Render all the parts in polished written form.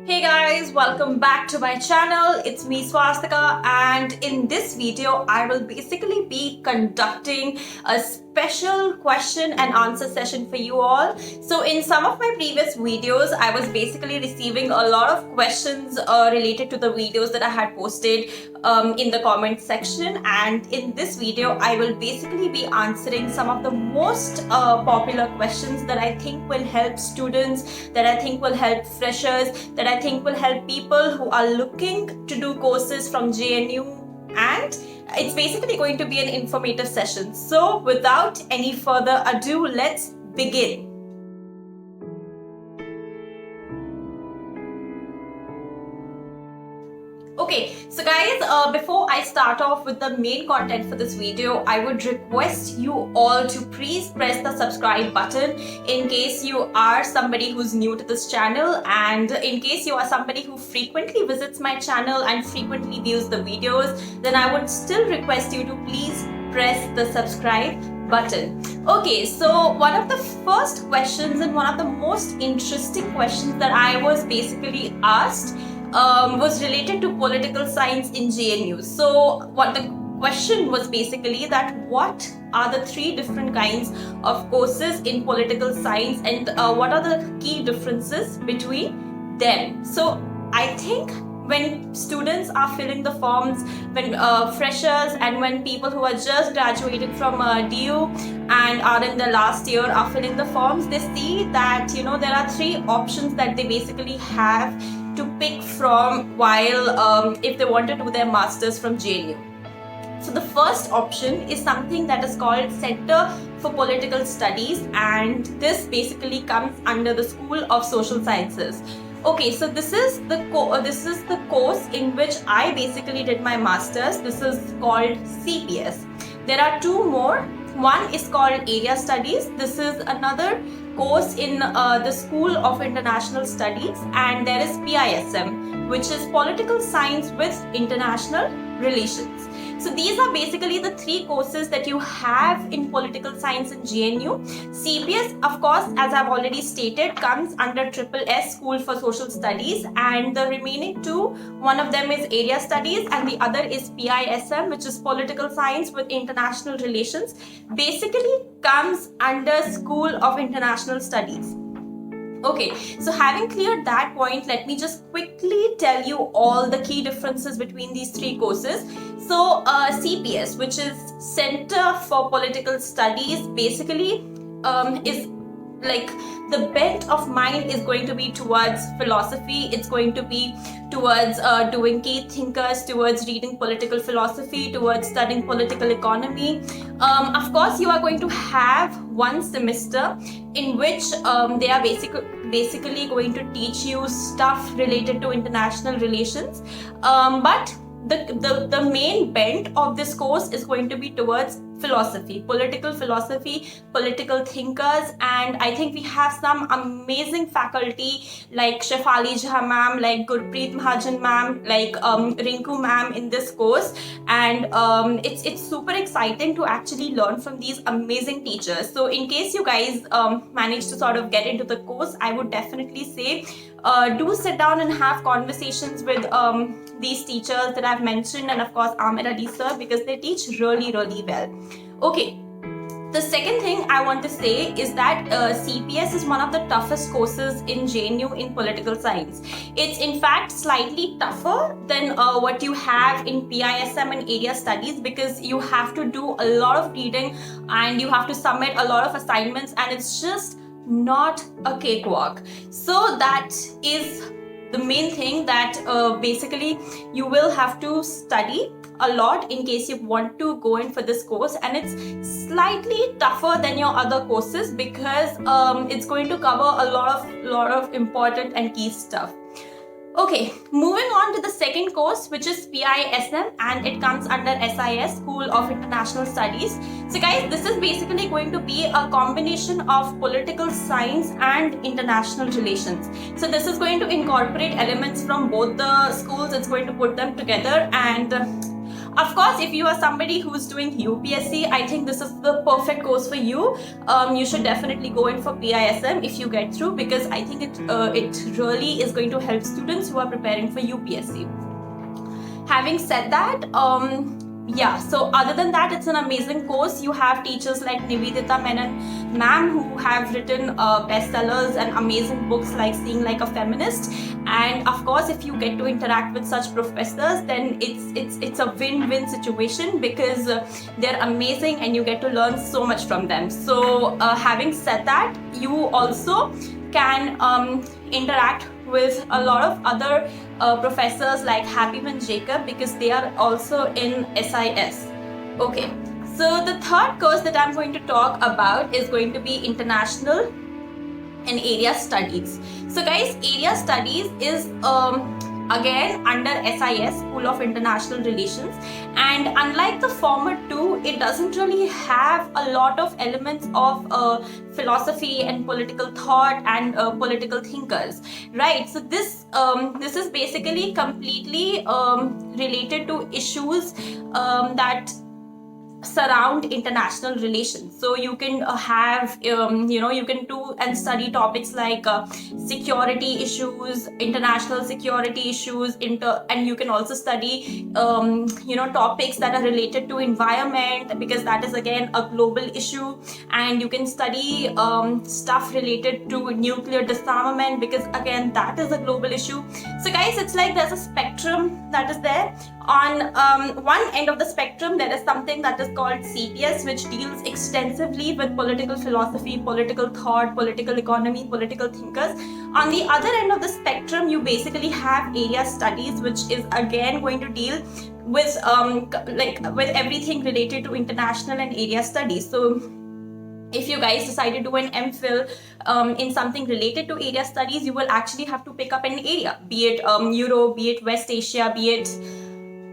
Hey guys, welcome back to my channel. It's me Swastika, and in this video I will basically be conducting a special question and answer session for you all. So in some of my previous videos I was basically receiving a lot of questions related to the videos that I had posted in the comment section, and in this video I will basically be answering some of the most popular questions that I think will help students, that I think will help freshers, that I think will help people who are looking to do courses from JNU, and it's basically going to be an informative session. So without any further ado, let's begin. Okay, so guys, before I start off with the main content for this video, I would request you all to please press the subscribe button in case you are somebody who's new to this channel, and in case you are somebody who frequently visits my channel and frequently views the videos, then I would still request you to please press the subscribe button. Okay, so one of the first questions and one of the most interesting questions that I was basically asked was related to political science in JNU. So what the question was basically that what are the three different kinds of courses in political science, and what are the key differences between them. So I think when students are filling the forms, when freshers and when people who are just graduated from DU and are in the last year are filling the forms, they see that there are three options that they basically have to pick from while if they want to do their masters from JNU. So the first option is something that is called Center for Political Studies, and this basically comes under the School of Social Sciences. Okay, so this is the course in which I basically did my masters. This is called CPS. There are two more. One is called Area Studies. This is another course in the School of International Studies, and there is PISM, which is Political Science with International Relations. So these are basically the three courses that you have in political science in JNU. CPS, of course, as I've already stated, comes under SSS, School for Social Studies, and the remaining two, one of them is Area Studies and the other is PISM, which is Political Science with International Relations, basically comes under School of International Studies. Okay, so having cleared that point, let me just quickly tell you all the key differences between these three courses. So CPS, which is Center for Political Studies, basically is like the bent of mine is going to be towards philosophy. It's going to be towards doing key thinkers, towards reading political philosophy, towards studying political economy. Of course, you are going to have one semester in which they are basically going to teach you stuff related to international relations, but the main bent of this course is going to be towards philosophy, political thinkers, and I think we have some amazing faculty like Shefali Jha ma'am, like Gurpreet Mahajan ma'am, like Rinku ma'am in this course, and it's super exciting to actually learn from these amazing teachers. So in case you guys manage to sort of get into the course, I would definitely say do sit down and have conversations with these teachers that I've mentioned, and of course Amir Ali sir, because they teach really well. Okay, the second thing I want to say is that CPS is one of the toughest courses in JNU in political science. It's in fact slightly tougher than what you have in PISM and Area Studies, because you have to do a lot of reading and you have to submit a lot of assignments, and it's just not a cakewalk. So that is the main thing, that basically you will have to study a lot in case you want to go in for this course, and it's slightly tougher than your other courses because it's going to cover a lot of important and key stuff. Okay, moving on to the second course, which is PISM, and it comes under SIS, School of International Studies. So guys, this is basically going to be a combination of political science and international relations. So this is going to incorporate elements from both the schools. It's going to put them together, and Of course, if you are somebody who's doing UPSC, I think this is the perfect course for you. You should definitely go in for PISM if you get through, because I think it really is going to help students who are preparing for UPSC. Having said that, yeah, so other than that, it's an amazing course. You have teachers like Nivedita Menon ma'am who have written bestsellers and amazing books like Seeing Like a Feminist. And of course, if you get to interact with such professors, then it's a win-win situation, because they're amazing and you get to learn so much from them. So having said that, you also can interact with a lot of other professors like Happyman Jacob, because they are also in SIS. Okay, so the third course that I'm going to talk about is going to be International and Area Studies. So guys, Area Studies is again under SIS, School of International Relations, and unlike the former two, it doesn't really have a lot of elements of philosophy and political thought and political thinkers, right? So this is basically completely related to issues that surround international relations. So you can have you can do and study topics like security issues, international security issues, and you can also study topics that are related to environment, because that is again a global issue. And you can study stuff related to nuclear disarmament, because again that is a global issue. So guys, it's like there's a spectrum that is there. On one end of the spectrum, there is something that is called CPS, which deals extensively with political philosophy, political thought, political economy, political thinkers. On the other end of the spectrum, you basically have Area Studies, which is again going to deal with with everything related to international and area studies. So if you guys decide to do an MPhil in something related to area studies, you will actually have to pick up an area, be it Europe, be it West Asia, be it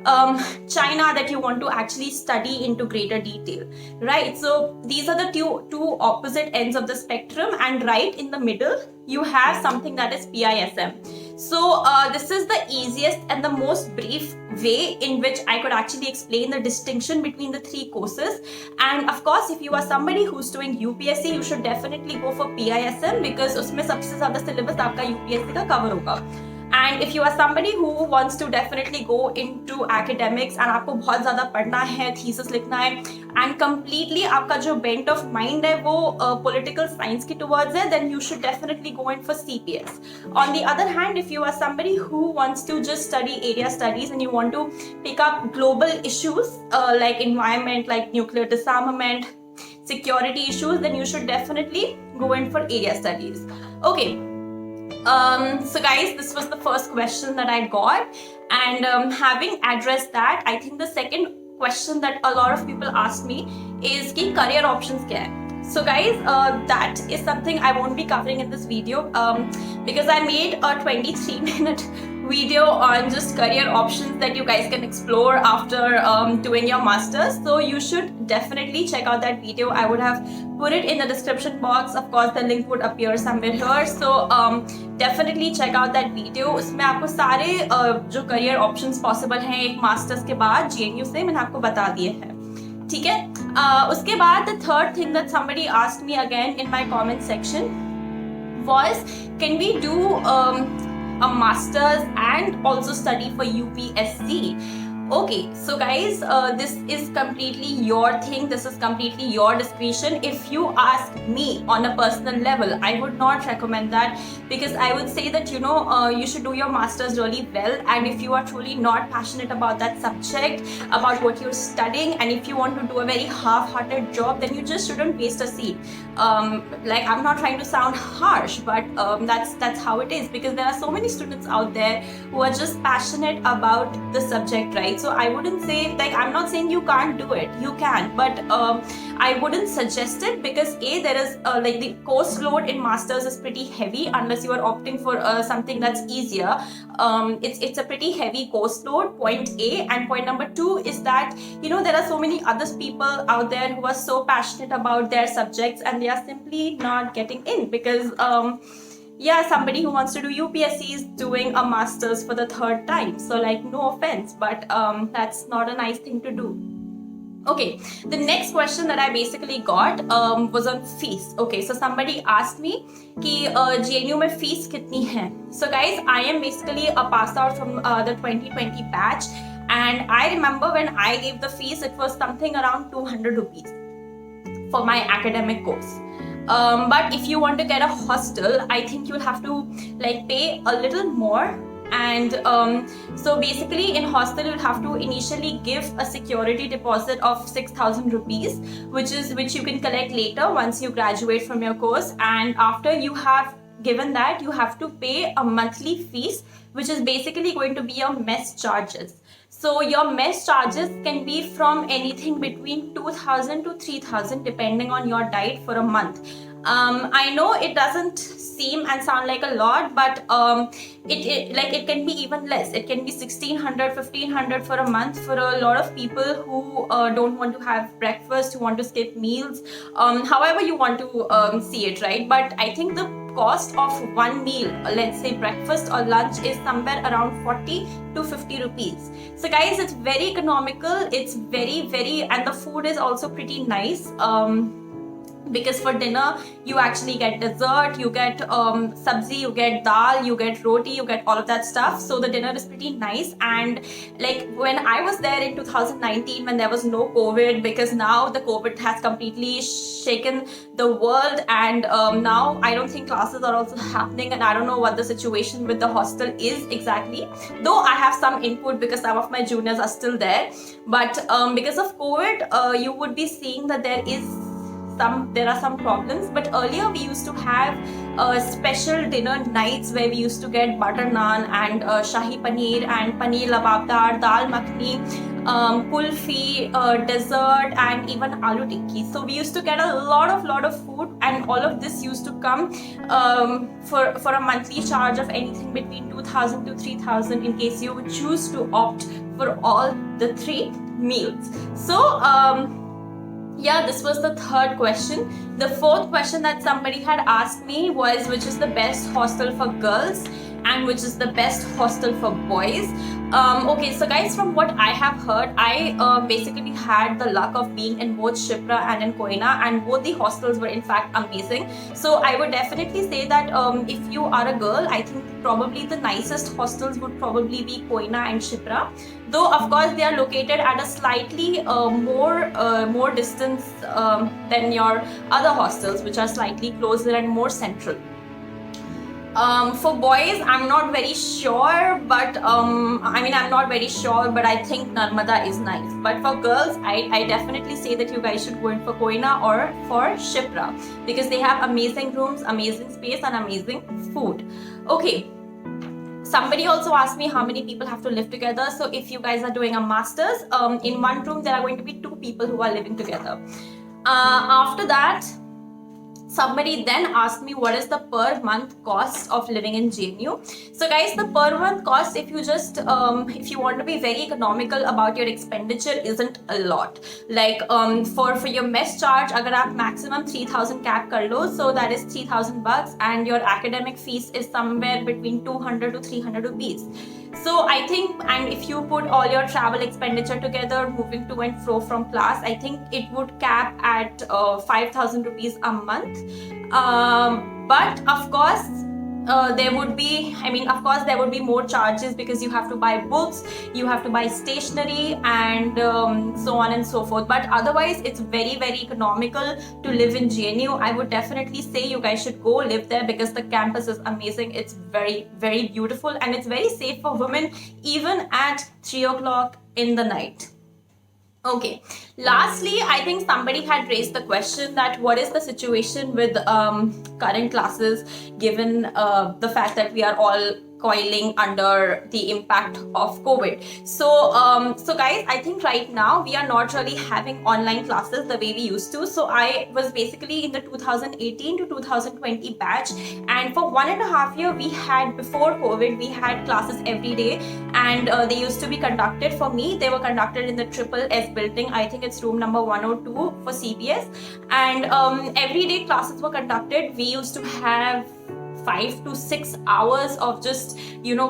China, that you want to actually study into greater detail, right? So these are the two opposite ends of the spectrum, and right in the middle you have something that is PISM. So this is the easiest and the most brief way in which I could actually explain the distinction between the three courses. And of course, if you are somebody who's doing UPSC, you should definitely go for PISM, because उसमें सबसे ज़्यादा syllabus आपका UPSC का cover होगा. And if you are somebody who wants to definitely go into academics and आपको बहुत ज़्यादा पढ़ना है, thesis लिखना है, and completely आपका जो bent of mind है वो political science की towards है, then you should definitely go in for CPS. On the other hand, if you are somebody who wants to just study area studies and you want to pick up global issues like environment, like nuclear disarmament, security issues, then you should definitely go in for area studies. Okay. So guys, this was the first question that I got, and having addressed that, I think the second question that a lot of people ask me is कि career options क्या है? So guys, that is something I won't be covering in this video because I made a 23-minute video on just career options that you guys can explore after doing your masters. So you should definitely check out that video. I would have put it in the description box. Of course, the link would appear somewhere here. So definitely check out that video. उसमें आपको सारे जो career options possible हैं एक masters के बाद JNU से मैंने आपको बता दिए हैं. ठीक है? उसके बाद the third thing that somebody asked me again in my comment section was, can we do a master's and also study for UPSC? Okay, so guys, this is completely your thing. This is completely your discretion. If you ask me on a personal level, I would not recommend that, because I would say that, you should do your master's really well. And if you are truly not passionate about that subject, about what you're studying, and if you want to do a very half-hearted job, then you just shouldn't waste a seat. Like, I'm not trying to sound harsh, but that's how it is, because there are so many students out there who are just passionate about the subject, right? So I wouldn't say, like, I'm not saying you can't do it. You can, but I wouldn't suggest it, because there is like the course load in masters is pretty heavy unless you are opting for something that's easier. It's a pretty heavy course load, point A. And point number two is that, there are so many other people out there who are so passionate about their subjects and they are simply not getting in because yeah, somebody who wants to do UPSC is doing a master's for the third time. So like, no offense, but that's not a nice thing to do. Okay, the next question that I basically got was on fees. Okay, so somebody asked me कि JNU में fees कितनी है. So guys, I am basically a pass out from the 2020 batch, and I remember when I gave the fees, it was something around 200 rupees for my academic course. But if you want to get a hostel, I think you'll have to like pay a little more. And so basically in hostel you'll have to initially give a security deposit of 6,000 rupees, which you can collect later once you graduate from your course. And after you have given that, you have to pay a monthly fees, which is basically going to be your mess charges. So your mess charges can be from anything between 2,000 to 3,000 depending on your diet for a month. I know it doesn't seem and sound like a lot, but it can be even less. It can be 1,600, 1,500 for a month for a lot of people who don't want to have breakfast, who want to skip meals, however you want to see it, right? But I think the cost of one meal, let's say breakfast or lunch, is somewhere around 40 to 50 rupees. So guys, it's very economical. It's very, and the food is also pretty nice. Because for dinner you actually get dessert, you get sabzi, you get dal, you get roti, you get all of that stuff. So the dinner is pretty nice. And like when I was there in 2019, when there was no COVID, because now the COVID has completely shaken the world, and now I don't think classes are also happening, and I don't know what the situation with the hostel is exactly, though I have some input because some of my juniors are still there. But because of COVID, you would be seeing that there are some problems. But earlier we used to have special dinner nights where we used to get butter naan and shahi paneer and paneer lababdar, dal makhni, kulfi, dessert, and even aloo tikki. So we used to get a lot of food, and all of this used to come for a monthly charge of anything between 2,000 to 3,000 in case you would choose to opt for all the 3 meals. So yeah, this was the third question. The fourth question that somebody had asked me was, which is the best hostel for girls and which is the best hostel for boys. Okay, so guys, from what I have heard, I basically had the luck of being in both Shipra and in Koina, and both the hostels were in fact amazing. So I would definitely say that if you are a girl, I think probably the nicest hostels would probably be Koina and Shipra, though of course they are located at a slightly more distance than your other hostels, which are slightly closer and more central. For boys, I'm not very sure, but I'm not very sure, but I think Narmada is nice. But for girls, I definitely say that you guys should go in for Koina or for Shipra, because they have amazing rooms, amazing space, and amazing food. Okay. Somebody also asked me how many people have to live together. So if you guys are doing a master's, in one room there are going to be 2 people who are living together. After that, somebody then asked me what is the per month cost of living in JNU. So guys, the per month cost, if you want to be very economical about your expenditure, isn't a lot. Like for your mess charge, agar aap maximum 3,000 cap kar lo, so that is 3,000 bucks, and your academic fees is somewhere between 200 to 300 rupees. So I think, and if you put all your travel expenditure together, moving to and fro from class, I think it would cap at 5,000 rupees a month. But of course, there would be more charges, because you have to buy books, you have to buy stationery, and so on and so forth. But otherwise, it's very, very economical to live in JNU. I would definitely say you guys should go live there, because the campus is amazing. It's very, very beautiful, and it's very safe for women, even at 3 o'clock in the night. Okay, lastly, I think somebody had raised the question that what is the situation with current classes, given the fact that we are all coiling under the impact of COVID. So guys, I think right now we are not really having online classes the way we used to. So I was basically in the 2018 to 2020 batch, and for 1.5 years before COVID, we had classes every day, and they used to be conducted. For me, they were conducted in the Triple S building. I think it's room number 102 for CPS, and everyday classes were conducted. We used to have 5 to 6 hours of just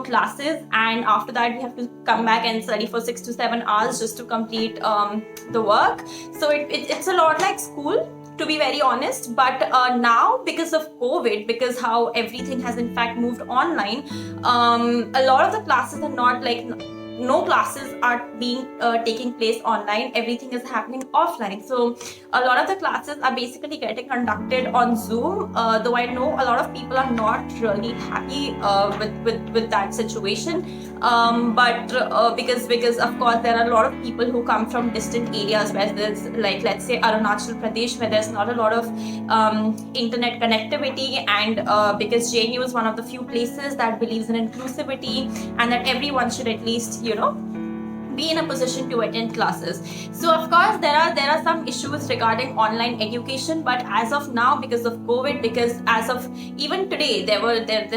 classes, and after that we have to come back and study for 6 to 7 hours just to complete the work. So it's a lot like school, to be very honest. But now, because of COVID, because how everything has in fact moved online, a lot of the classes are not like, no classes are being taking place online. Everything is happening offline. So a lot of the classes are basically getting conducted on Zoom, though I know a lot of people are not really happy with that situation, but because of course there are a lot of people who come from distant areas where there's, like, let's say Arunachal Pradesh, where there's not a lot of internet connectivity, and because JNU is one of the few places that believes in inclusivity and that everyone should at least be in a position to attend classes. So of course there are some issues regarding online education, but as of now, because of COVID, because as of even today there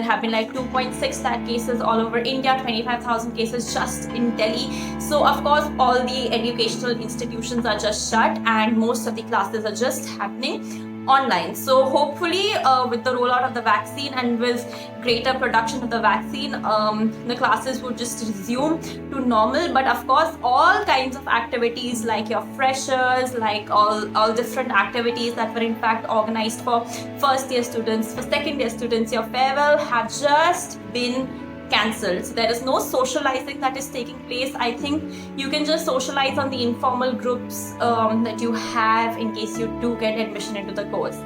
have been like 2.6 lakh cases all over India, 25,000 cases just in Delhi. So of course all the educational institutions are just shut and most of the classes are just happening online. So hopefully with the rollout of the vaccine and with greater production of the vaccine, the classes would just resume to normal. But of course all kinds of activities like your freshers, like all different activities that were in fact organized for first year students, for second year students, your farewell, have just been cancelled. So there is no socializing that is taking place. I think you can just socialize on the informal groups that you have in case you do get admission into the course.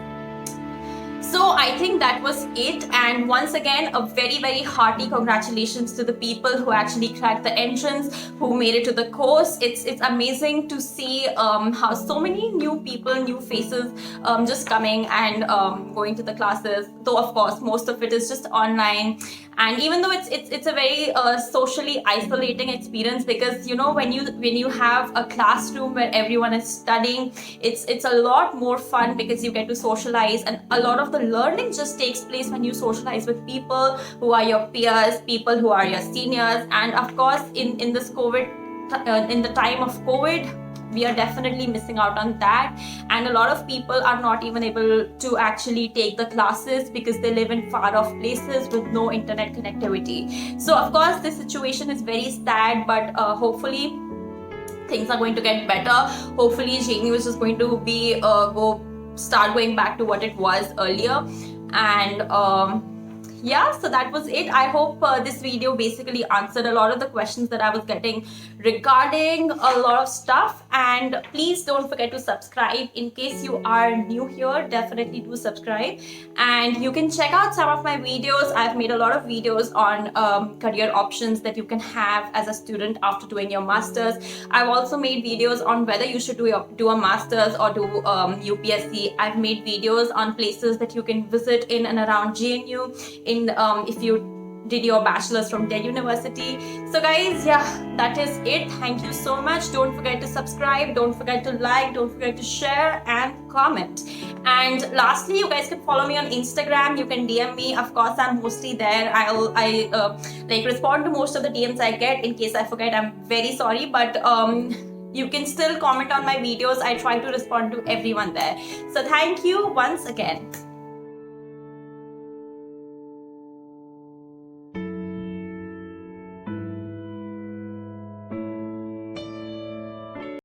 So I think that was it, and once again a very, very hearty congratulations to the people who actually cracked the entrance, who made it to the course. It's amazing to see how so many new people, new faces just coming and going to the classes, though of course most of it is just online. And even though it's a very socially isolating experience, because when you have a classroom where everyone is studying, it's a lot more fun because you get to socialize, and a lot of the learning just takes place when you socialize with people who are your peers, people who are your seniors. And of course in this COVID, in the time of COVID, we are definitely missing out on that, and a lot of people are not even able to actually take the classes because they live in far off places with no internet connectivity. So of course this situation is very sad, but hopefully things are going to get better. Hopefully JNU is just going to be start going back to what it was earlier. And yeah, so that was it. I hope this video basically answered a lot of the questions that I was getting regarding a lot of stuff. And please don't forget to subscribe. In case you are new here, definitely do subscribe. And you can check out some of my videos. I've made a lot of videos on career options that you can have as a student after doing your masters. I've also made videos on whether you should do a masters or do UPSC. I've made videos on places that you can visit in and around JNU, if you did your bachelor's from Delhi University. So guys, yeah, that is it. Thank you so much. Don't forget to subscribe, don't forget to like, don't forget to share and comment. And lastly, you guys can follow me on Instagram. You can DM me. Of course, I'm mostly there. I like respond to most of the DMs I get. In case I forget, I'm very sorry, but you can still comment on my videos. I try to respond to everyone there. So thank you once again.